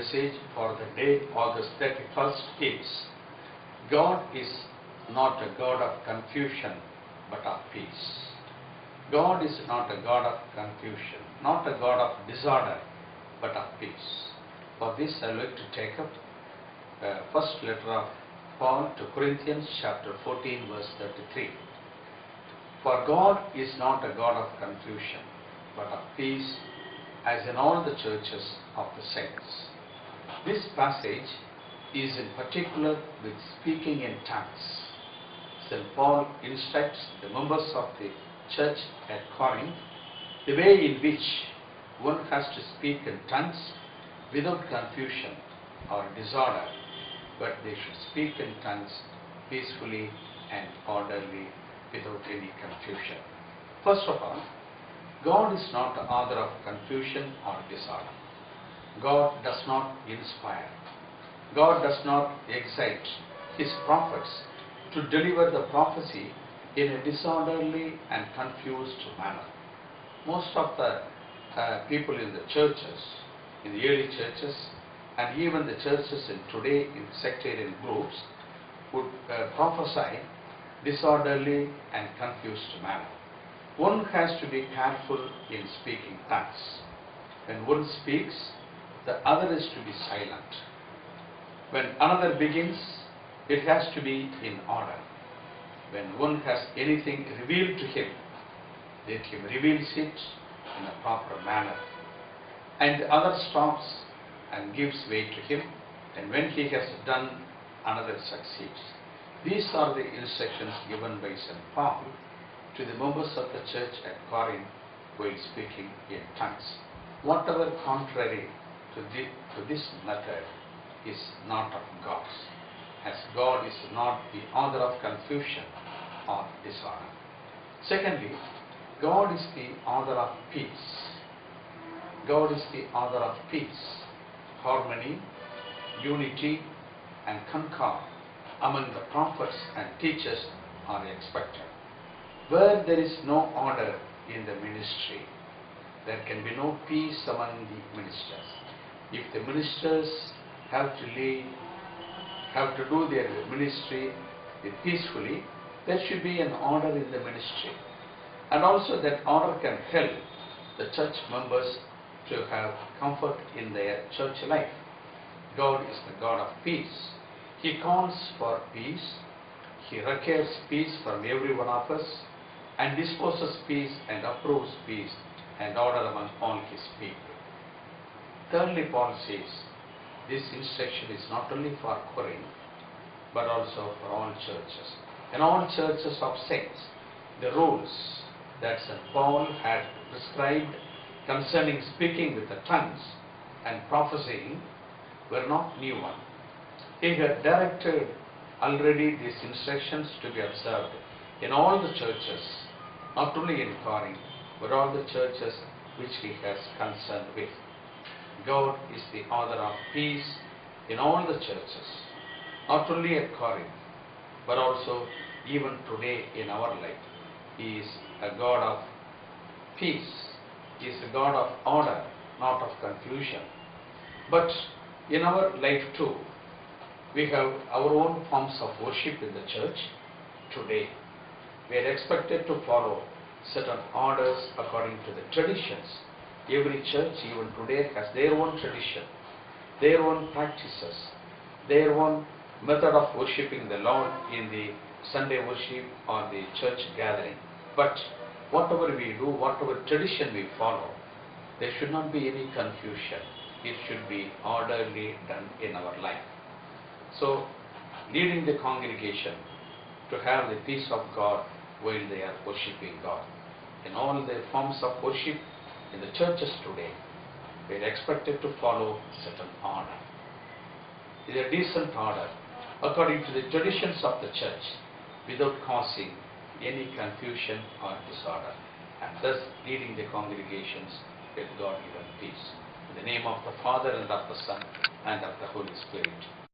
message for the day August 31st is, God is not a God of confusion but of peace. God is not a God of confusion, not a God of disorder but of peace. For this I would like to take up first letter of Paul to Corinthians chapter 14 verse 33. For God is not a God of confusion but of peace, as in all the churches of the saints. This passage is in particular with speaking in tongues. St. Paul instructs the members of the church at Corinth the way in which one has to speak in tongues without confusion or disorder, but they should speak in tongues peacefully and orderly without any confusion. First of all, God is not the author of confusion or disorder. God does not inspire. God does not excite His prophets to deliver the prophecy in a disorderly and confused manner. Most of the people in the churches, in the early churches, and even the churches in today in sectarian groups would prophesy disorderly and confused manner. One has to be careful in speaking tongues. When one speaks, the other is to be silent. When another begins, it has to be in order. When one has anything revealed to him, let him reveals it in a proper manner. And the other stops and gives way to him, and when he has done, another succeeds. These are the instructions given by St. Paul to the members of the church at Corinth while speaking in tongues. Whatever contrary to this method is not of God, as God is not the author of confusion or disorder. Secondly, God is the author of peace. God is the author of peace. Harmony, unity, and concord among the prophets and teachers are expected. Where there is no order in the ministry, there can be no peace among the ministers. If the ministers have to lead, have to do their ministry peacefully, there should be an order in the ministry. And also that order can help the church members to have comfort in their church life. God is the God of peace. He calls for peace. He requires peace from every one of us, and disposes peace and approves peace and order among all His people. Thirdly, Paul says, this instruction is not only for Corinth, but also for all churches. In all churches of saints, the rules that St. Paul had prescribed concerning speaking with the tongues and prophesying were not new ones. He had directed already these instructions to be observed in all the churches, not only in Corinth, but all the churches which he has concern with. God is the author of peace in all the churches, not only at Corinth, but also even today in our life. He is a God of peace. He is a God of order, not of confusion. But in our life too, we have our own forms of worship in the church today. We are expected to follow certain orders according to the traditions. Every church, even today, has their own tradition, their own practices, their own method of worshipping the Lord in the Sunday worship or the church gathering. But whatever we do, whatever tradition we follow, there should not be any confusion. It should be orderly done in our life. So, leading the congregation to have the peace of God while they are worshipping God. In all the forms of worship in the churches today, we are expected to follow certain order. It is a decent order according to the traditions of the church, without causing any confusion or disorder, and thus leading the congregations with God-given peace. In the name of the Father, and of the Son, and of the Holy Spirit.